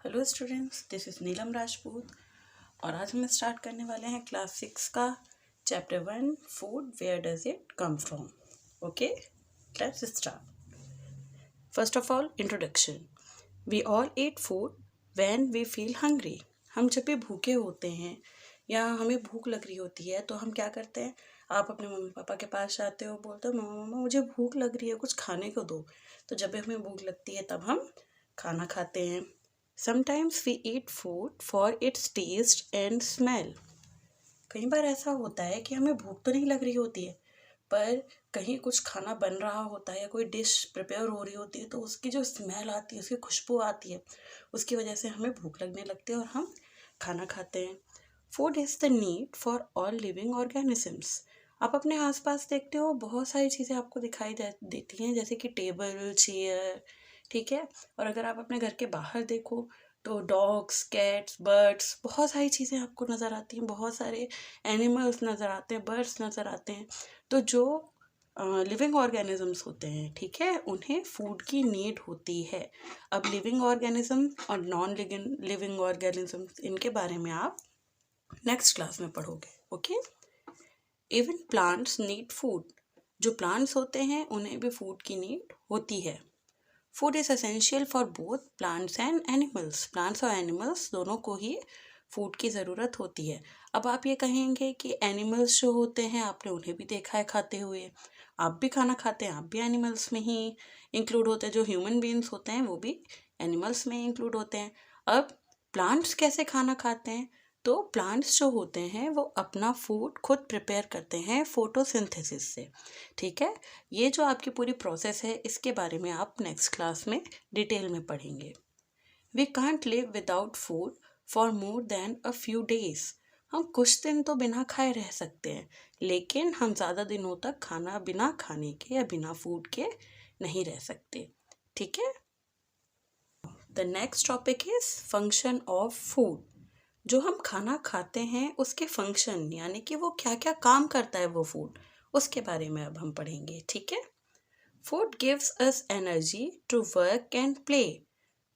Hello students, this is नीलम राजपूत और आज हम स्टार्ट करने वाले हैं क्लास 6 का chapter 1 food where does it come from. Okay, let's start. First of all introduction. We all eat food when we feel hungry. हम जब भी भूखे होते हैं या हमें भूख लग रही होती है तो हम क्या करते हैं, आप अपने मम्मी पापा के पास जाते हो, बोलते हो मम्मा मम्मा मुझे भूख लग रही है, कुछ खाने को दो। तो जब भी हमें भूख लगती है तब हम खाना खाते हैं। Sometimes we eat food for its taste and smell. कई बार ऐसा होता है कि हमें भूख तो नहीं लग रही होती है, पर कहीं कुछ खाना बन रहा होता है या कोई डिश प्रिपेयर हो रही होती है तो उसकी जो स्मेल आती है, उसकी खुशबू आती है, उसकी वजह से हमें भूख लगने लगती है और हम खाना खाते हैं। Food is the need for all living organisms. आप अपने आसपास देखते हो बहुत सारी चीज़ें आपको दिखाई देती हैं, जैसे कि टेबल, चेयर, ठीक है। और अगर आप अपने घर के बाहर देखो तो डॉग्स, कैट्स, बर्ड्स, बहुत सारी चीज़ें आपको नज़र आती हैं, बहुत सारे एनिमल्स नज़र आते हैं, बर्ड्स नज़र आते हैं। तो जो लिविंग ऑर्गेनिजम्स होते हैं, ठीक है, उन्हें फूड की नीड होती है। अब लिविंग ऑर्गेनिज्म और नॉन लिविंग ऑर्गेनिज्म, इनके बारे में आप नेक्स्ट क्लास में पढ़ोगे। Okay. Even plants need food. जो प्लांट्स होते हैं उन्हें भी फूड की नीड होती है। Food is essential for both plants and animals. Plants और एनिमल्स दोनों को ही फूड की ज़रूरत होती है। अब आप ये कहेंगे कि एनिमल्स जो होते हैं आपने उन्हें भी देखा है खाते हुए, आप भी खाना खाते हैं, आप भी एनिमल्स में ही इंक्लूड होते हैं। जो ह्यूमन बीइंग्स होते हैं वो भी एनिमल्स में इंक्लूड होते हैं। अब प्लांट्स कैसे खाना खाते हैं? तो प्लांट्स जो होते हैं वो अपना फूड खुद प्रिपेयर करते हैं फोटोसिंथेसिस से, ठीक है। ये जो आपकी पूरी प्रोसेस है इसके बारे में आप नेक्स्ट क्लास में डिटेल में पढ़ेंगे। We can't live without food for more than a few days. हम कुछ दिन तो बिना खाए रह सकते हैं, लेकिन हम ज़्यादा दिनों तक खाना बिना खाने के या बिना फूड के नहीं रह सकते, ठीक है। The next topic is function of food. जो हम खाना खाते हैं उसके फंक्शन, यानी कि वो क्या क्या काम करता है वो फूड, उसके बारे में अब हम पढ़ेंगे, ठीक है। Food gives us energy to work and play.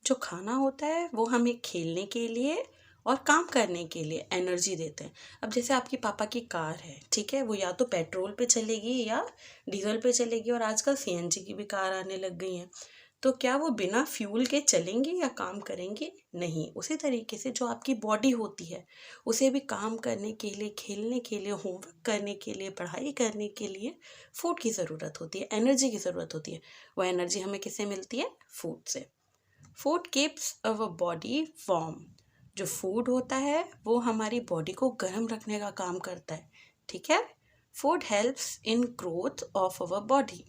जो खाना होता है वो हमें खेलने के लिए और काम करने के लिए एनर्जी देते हैं। अब जैसे आपकी पापा की कार है, ठीक है, वो या तो पेट्रोल पे चलेगी या डीजल पे चलेगी, और आजकल सीएनजी की भी कार आने लग गई हैं। तो क्या वो बिना फ्यूल के चलेंगी या काम करेंगी? नहीं। उसी तरीके से जो आपकी बॉडी होती है उसे भी काम करने के लिए, खेलने के लिए, होमवर्क करने के लिए, पढ़ाई करने के लिए फूड की ज़रूरत होती है, एनर्जी की ज़रूरत होती है। वो एनर्जी हमें किससे मिलती है? फूड से। Food keeps our body warm. जो फूड होता है वो हमारी बॉडी को गर्म रखने का काम करता है, ठीक है। Food helps in growth of our body.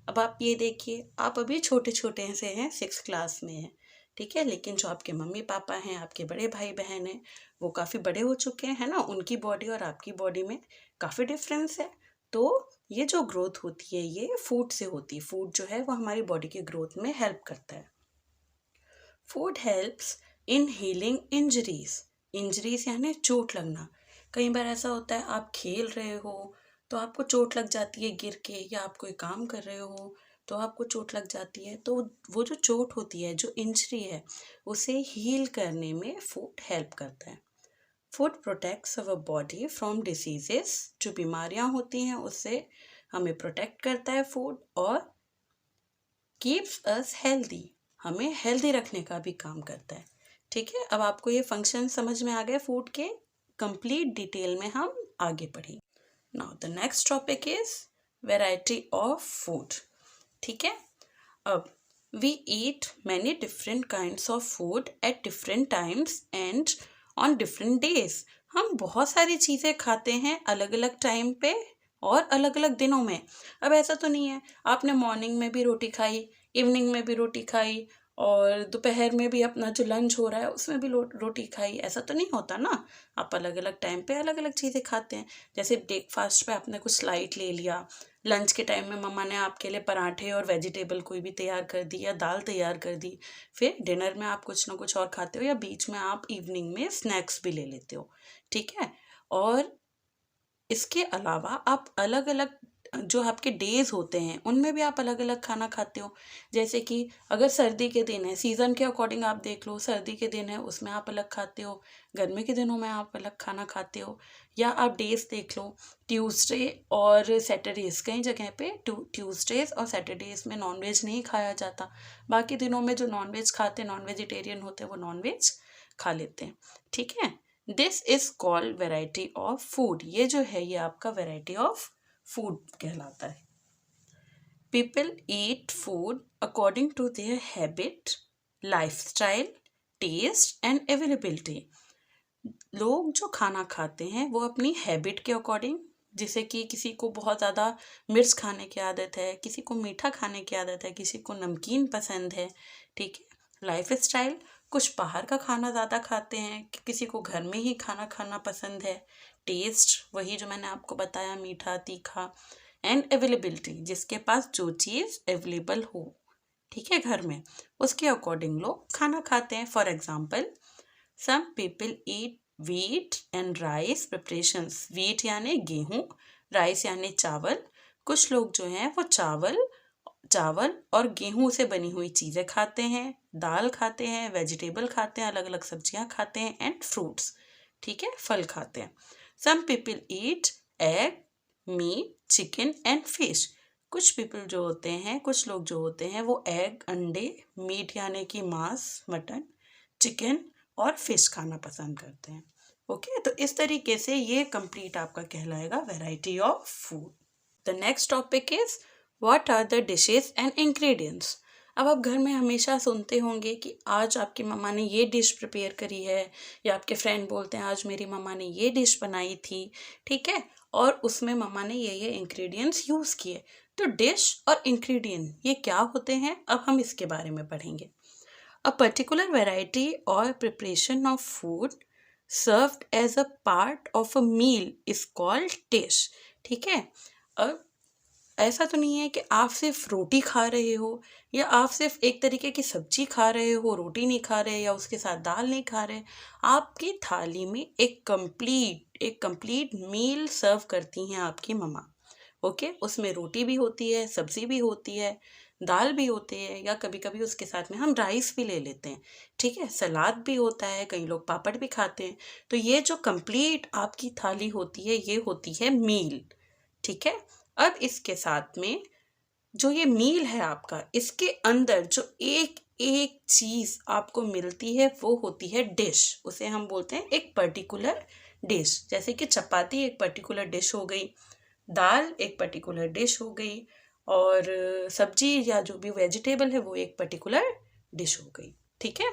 अब आप ये देखिए, आप अभी छोटे छोटे से हैं, 6 क्लास में हैं, ठीक है, लेकिन जो आपके मम्मी पापा हैं, आपके बड़े भाई बहन हैं, वो काफ़ी बड़े हो चुके हैं, है ना। उनकी बॉडी और आपकी बॉडी में काफ़ी डिफरेंस है। तो ये जो ग्रोथ होती है ये फूड से होती है। फूड जो है वो हमारी बॉडी की ग्रोथ में हेल्प करता है। Food helps in healing injuries. Injuries यानी चोट लगना। कई बार ऐसा होता है आप खेल रहे हो तो आपको चोट लग जाती है गिर के, या आप कोई काम कर रहे हो तो आपको चोट लग जाती है। तो वो जो चोट होती है, जो इंजरी है, उसे हील करने में फूड हेल्प करता है। Food protects our body from diseases. जो बीमारियां होती हैं उससे हमें प्रोटेक्ट करता है फूड, और कीप्स अस हेल्दी, हमें हेल्दी रखने का भी काम करता है, ठीक है। अब आपको ये फंक्शन समझ में आ गए फूड के, कंप्लीट डिटेल में हम आगे पढ़ेंगे। Now the next topic is variety of food, ठीक है। अब we eat many different kinds of food at different times and on different days. हम बहुत सारी चीज़ें खाते हैं अलग अलग टाइम पे और अलग अलग दिनों में। अब ऐसा तो नहीं है आपने मॉर्निंग में भी रोटी खाई, इवनिंग में भी रोटी खाई, और दोपहर में भी अपना जो लंच हो रहा है उसमें भी रोटी खाई, ऐसा तो नहीं होता ना। आप अलग अलग टाइम पे अलग अलग चीज़ें खाते हैं। जैसे ब्रेकफास्ट पे आपने कुछ लाइट ले लिया, लंच के टाइम में मम्मा ने आपके लिए पराठे और वेजिटेबल कोई भी तैयार कर दी या दाल तैयार कर दी, फिर डिनर में आप कुछ ना कुछ और खाते हो, या बीच में आप इवनिंग में स्नैक्स भी ले लेते हो, ठीक है। और इसके अलावा आप अलग अलग जो आपके डेज होते हैं उनमें भी आप अलग अलग खाना खाते हो। जैसे कि अगर सर्दी के दिन है, सीज़न के अकॉर्डिंग आप देख लो, सर्दी के दिन है उसमें आप अलग खाते हो, गर्मी के दिनों में आप अलग खाना खाते हो। या आप डेज देख लो, ट्यूसडे और सैटरडेज, कई जगह पे ट्यूसडेज और सैटरडेज में नॉनवेज नहीं खाया जाता। बाकी दिनों में जो नॉनवेज खाते हैं, नॉन वेजिटेरियन होते हैं, वो नॉनवेज खा लेते हैं। ठीक है, this is called variety of food. ये जो है ये आपका वेराइटी ऑफ फूड कहलाता है। People eat food according to their habit, lifestyle, taste and availability. लोग जो खाना खाते हैं वो अपनी हैबिट के अकॉर्डिंग, जैसे कि किसी को बहुत ज़्यादा मिर्च खाने की आदत है, किसी को मीठा खाने की आदत है, किसी को नमकीन पसंद है। ठीक है, लाइफ स्टाइल, कुछ बाहर का खाना ज़्यादा खाते हैं, किसी को घर में ही खाना खाना पसंद है। टेस्ट, वही जो मैंने आपको बताया, मीठा तीखा। एंड अवेलेबिलिटी, जिसके पास जो चीज़ अवेलेबल हो, ठीक है, घर में, उसके अकॉर्डिंग लोग खाना खाते हैं। For example, some people eat wheat and rice preparations. Wheat यानी गेहूँ, राइस यानी चावल। कुछ लोग जो हैं वो चावल और गेहूं से बनी हुई चीज़ें खाते हैं, दाल खाते हैं, वेजिटेबल खाते हैं, अलग अलग सब्जियां खाते हैं, एंड फ्रूट्स, ठीक है, फल खाते हैं। Some people eat egg, meat, chicken and fish. कुछ पीपल जो होते हैं, कुछ लोग जो होते हैं वो एग, अंडे, मीट यानी कि मांस, मटन, चिकन और फिश खाना पसंद करते हैं। ओके, तो इस तरीके से ये कंप्लीट आपका कहलाएगा variety of food. The next topic is what are the dishes and ingredients. अब आप घर में हमेशा सुनते होंगे कि आज आपकी मम्मा ने ये डिश प्रिपेयर करी है, या आपके फ्रेंड बोलते हैं आज मेरी मम्मा ने ये डिश बनाई थी। ठीक है, और उसमें मम्मा ने ये इंग्रेडिएंट्स यूज़ किए। तो डिश और इंग्रेडिएंट ये क्या होते हैं, अब हम इसके बारे में पढ़ेंगे। A particular variety or preparation of food served as a part of a meal is called dish। ठीक है, अब ऐसा तो नहीं है कि आप सिर्फ रोटी खा रहे हो, या आप सिर्फ एक तरीके की सब्जी खा रहे हो, रोटी नहीं खा रहे, या उसके साथ दाल नहीं खा रहे। आपकी थाली में एक कंप्लीट मील सर्व करती हैं आपकी मम्मा। ओके, उसमें रोटी भी होती है, सब्जी भी होती है, दाल भी होती है, या कभी कभी उसके साथ में हम राइस भी ले लेते हैं। ठीक है, सलाद भी होता है, कई लोग पापड़ भी खाते हैं। तो ये जो कंप्लीट आपकी थाली होती है ये होती है मील। ठीक है, अब इसके साथ में जो ये मील है आपका, इसके अंदर जो एक एक चीज़ आपको मिलती है वो होती है डिश। उसे हम बोलते हैं एक पर्टिकुलर डिश। जैसे कि चपाती एक पर्टिकुलर डिश हो गई, दाल एक पर्टिकुलर डिश हो गई, और सब्जी या जो भी वेजिटेबल है वो एक पर्टिकुलर डिश हो गई। ठीक है,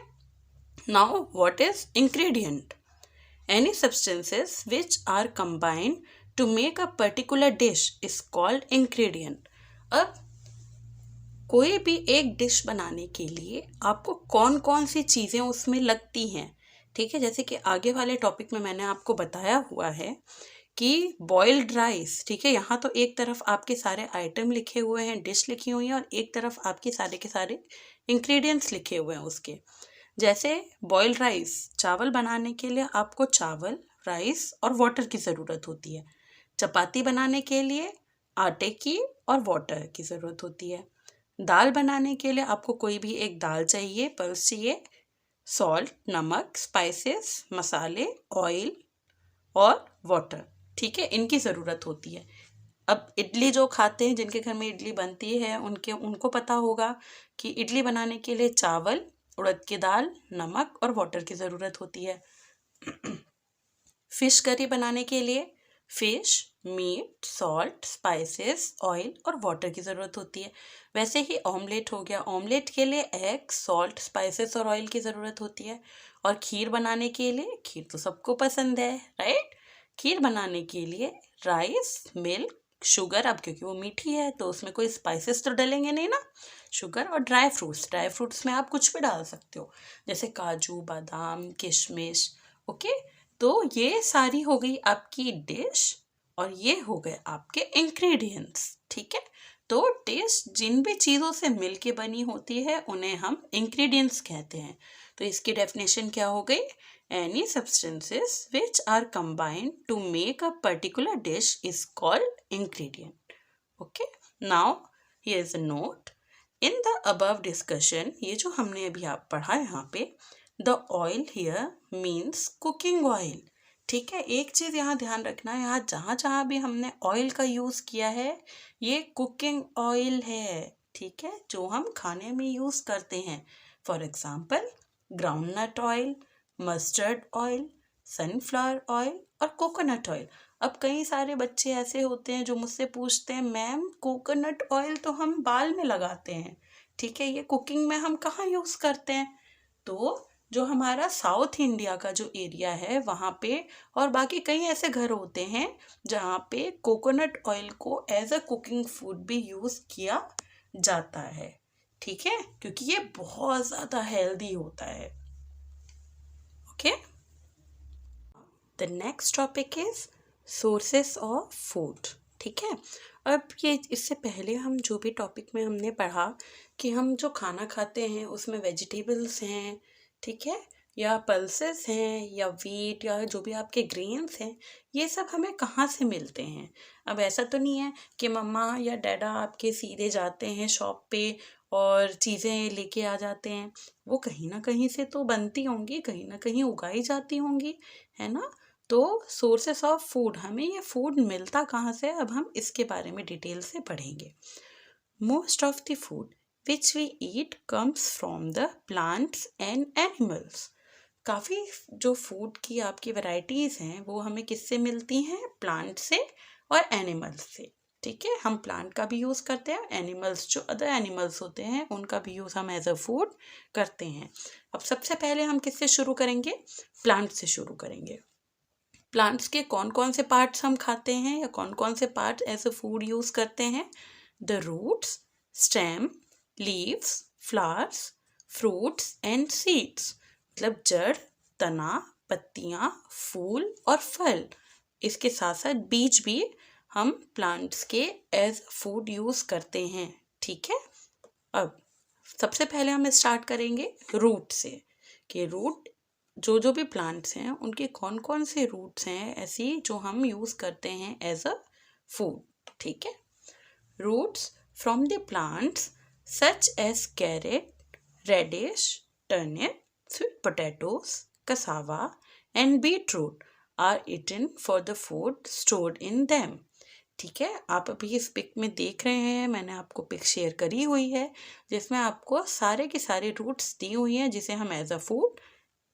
now what is ingredient. Any substances which are combined to make a particular dish is called ingredient. अब कोई भी एक डिश बनाने के लिए आपको कौन कौन सी चीज़ें उसमें लगती हैं। ठीक है, जैसे कि आगे वाले टॉपिक में मैंने आपको बताया हुआ है कि बॉइल्ड राइस, ठीक है, यहाँ तो एक तरफ आपके सारे आइटम लिखे हुए हैं, डिश लिखी हुई है, और एक तरफ आपके सारे के सारे इंग्रेडिएंट्स लिखे हुए हैं उसके। जैसे बॉइल्ड राइस, चावल बनाने के लिए आपको चावल, राइस और वाटर की ज़रूरत होती है। चपाती बनाने के लिए आटे की और वाटर की ज़रूरत होती है। दाल बनाने के लिए आपको कोई भी एक दाल चाहिए, पल्स चाहिए, सॉल्ट, नमक, स्पाइसेस, मसाले, ऑयल और वाटर। ठीक है, इनकी ज़रूरत होती है। अब इडली जो खाते हैं, जिनके घर में इडली बनती है, उनको पता होगा कि इडली बनाने के लिए चावल, उड़द की दाल, नमक और वाटर की ज़रूरत होती है। फिश करी बनाने के लिए fish, meat, salt, spices, oil और वाटर की ज़रूरत होती है। वैसे ही ऑमलेट हो गया, ऑमलेट के लिए एग, सॉल्ट, स्पाइसेस और ऑयल की ज़रूरत होती है। और खीर बनाने के लिए, खीर तो सबको पसंद है, राइट। खीर बनाने के लिए राइस, मिल्क, शुगर, अब क्योंकि वो मीठी है तो उसमें कोई स्पाइसेस तो डलेंगे नहीं ना, शुगर और ड्राई फ्रूट्स में आप कुछ भी डाल सकते हो, जैसे काजू, बादाम, किशमिश। ओके, तो ये सारी हो गई आपकी डिश, और ये हो गए आपके इंग्रेडिएंट्स। ठीक है, तो डिश जिन भी चीज़ों से मिलके बनी होती है उन्हें हम इंग्रेडिएंट्स कहते हैं। तो इसकी डेफिनेशन क्या हो गई, any substances which are combined to make a particular dish is called ingredient. Okay, now here is a note. In the above discussion, ये जो हमने अभी आप पढ़ा यहाँ पे, the oil here means cooking oil. ठीक है, एक चीज़ यहाँ ध्यान रखना है, यहाँ जहाँ जहाँ भी हमने ऑयल का यूज़ किया है ये कुकिंग ऑयल है। ठीक है, जो हम खाने में यूज़ करते हैं। For example groundnut oil, mustard oil, sunflower oil और कोकोनट ऑयल। अब कई सारे बच्चे ऐसे होते हैं जो मुझसे पूछते हैं, मैम कोकोनट ऑयल तो हम बाल में लगाते हैं, ठीक है, ये कुकिंग में हम कहाँ यूज़ करते हैं? तो जो हमारा साउथ इंडिया का जो एरिया है वहाँ पे, और बाकी कई ऐसे घर होते हैं जहाँ पे कोकोनट ऑयल को एज अ कुकिंग फूड भी यूज़ किया जाता है। ठीक है, क्योंकि ये बहुत ज़्यादा हेल्दी होता है। Okay, the next topic is sources of food. ठीक है, अब ये इससे पहले हम जो भी टॉपिक में हमने पढ़ा कि हम जो खाना खाते हैं उसमें वेजिटेबल्स हैं, ठीक है, या पल्सेस हैं, या वीट, या जो भी आपके ग्रेन्स हैं, ये सब हमें कहाँ से मिलते हैं। अब ऐसा तो नहीं है कि मम्मा या डैडा आपके सीधे जाते हैं शॉप पे और चीज़ें लेके आ जाते हैं। वो कहीं ना कहीं से तो बनती होंगी, कहीं ना कहीं उगाई जाती होंगी, है ना। तो सोर्सेस ऑफ फूड, हमें ये फूड मिलता कहाँ से, अब हम इसके बारे में डिटेल से पढ़ेंगे। Most of the food which we eat comes from the plants and animals. काफ़ी जो फूड की आपकी वैरायटीज़ हैं वो हमें किससे मिलती हैं, प्लांट से और एनिमल्स से। ठीक है, हम प्लांट का भी यूज़ करते हैं, एनिमल्स जो अदर एनिमल्स होते हैं उनका भी यूज़ हम एज अ फूड करते हैं। अब सबसे पहले हम किससे शुरू करेंगे, प्लांट से शुरू करेंगे। प्लांट्स के कौन कौन से पार्ट्स हम खाते हैं या कौन कौन से part as a food use करते हैं? The roots, stem, leaves, flowers, fruits and seeds. मतलब जड़, तना, पत्तियाँ, फूल और फल। इसके साथ साथ बीज भी हम प्लांट्स के एज फूड यूज़ करते हैं। ठीक है, अब सबसे पहले हम स्टार्ट करेंगे रूट से, कि रूट जो भी प्लांट्स हैं उनके कौन कौन से रूट्स हैं ऐसी जो हम यूज़ करते हैं एज अ फूड। ठीक है, roots from the plants such as carrot, radish, turnip, sweet potatoes, cassava and beetroot are eaten for the food stored in them। ठीक है, आप अभी इस पिक में देख रहे हैं, मैंने आपको पिक शेयर करी हुई है जिसमें आपको सारे के सारे रूट्स दी हुई हैं जिसे हम एज अ फूड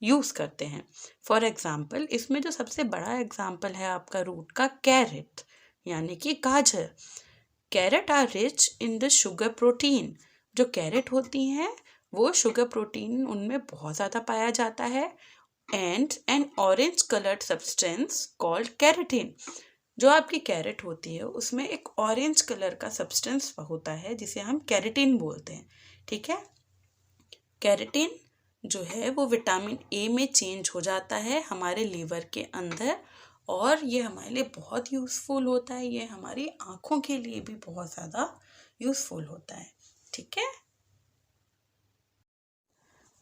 यूज़ करते हैं। फॉर एग्ज़ाम्पल इसमें जो सबसे बड़ा एग्ज़ाम्पल है आपका रूट का, कैरेट यानी कि गाजर। Carrot are rich in the sugar protein. जो कैरेट होती हैं वो शुगर प्रोटीन उनमें बहुत ज़्यादा पाया जाता है। And N orange coloured substance called keratin. जो आपकी कैरेट होती है उसमें एक ऑरेंज कलर का सब्सटेंस होता है जिसे हम कैरेटिन बोलते हैं। ठीक है, कैरेटिन जो है वो विटामिन ए में चेंज हो जाता है हमारे लीवर के अंदर, और ये हमारे लिए बहुत यूज़फुल होता है, ये हमारी आँखों के लिए भी बहुत ज़्यादा यूज़फुल होता है। ठीक है,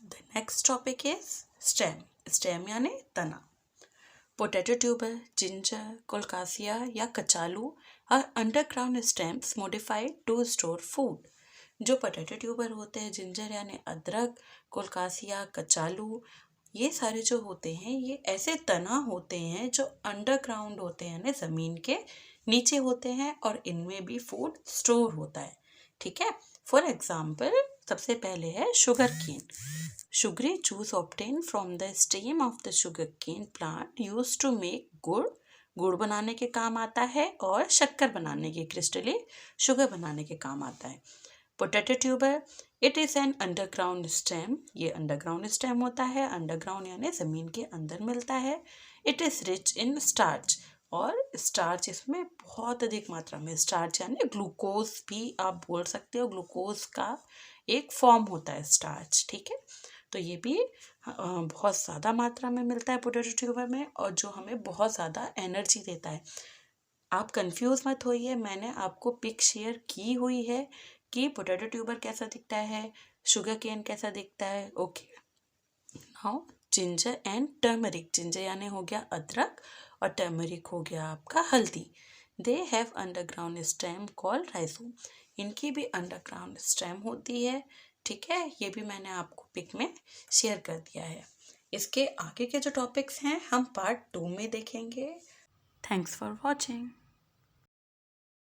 the next topic is stem. Stem यानी तना। पोटैटो ट्यूबर, जिंजर, कोलकासिया या कचालू are underground stems modified to store food. जो पोटैटो ट्यूबर होते हैं, जिंजर यानी अदरक, कोलकासिया, कचालू, ये सारे जो होते हैं ये ऐसे तना होते हैं जो अंडरग्राउंड होते हैं, यानी ज़मीन के नीचे होते हैं, और इनमें भी फूड स्टोर होता है। ठीक है, फॉर एग्जाम्पल सबसे पहले है sugar cane. Sugary juice obtain from the stem of the sugar cane plant use to make gur. गुड़ बनाने के काम आता है और शक्कर बनाने के, क्रिस्टली शुगर बनाने के काम आता है। Potato tuber, it is an underground stem. ये अंडरग्राउंड स्टेम होता है, अंडरग्राउंड यानी ज़मीन के अंदर मिलता है। It is rich in starch, और स्टार्च इसमें बहुत अधिक मात्रा में, स्टार्च यानी ग्लूकोज भी आप बोल सकते हो, ग्लूकोज का एक फॉर्म होता है स्टार्च। ठीक है, तो ये भी बहुत ज़्यादा मात्रा में मिलता है पोटैटो ट्यूबर में, और जो हमें बहुत ज़्यादा एनर्जी देता है। आप कंफ्यूज मत होइए, मैंने आपको पिक शेयर की हुई है कि पोटैटो ट्यूबर कैसा दिखता है, शुगर केन कैसा दिखता है। Okay, now ginger and turmeric. Ginger यानी हो गया अदरक और टर्मरिक हो गया आपका हल्दी। They have underground stem called rhizome. इनकी भी अंडरग्राउंड स्टेम होती है, ठीक है। ये भी मैंने आपको पिक में शेयर कर दिया है। इसके आगे के जो टॉपिक्स हैं हम पार्ट 2 में देखेंगे। Thanks for watching.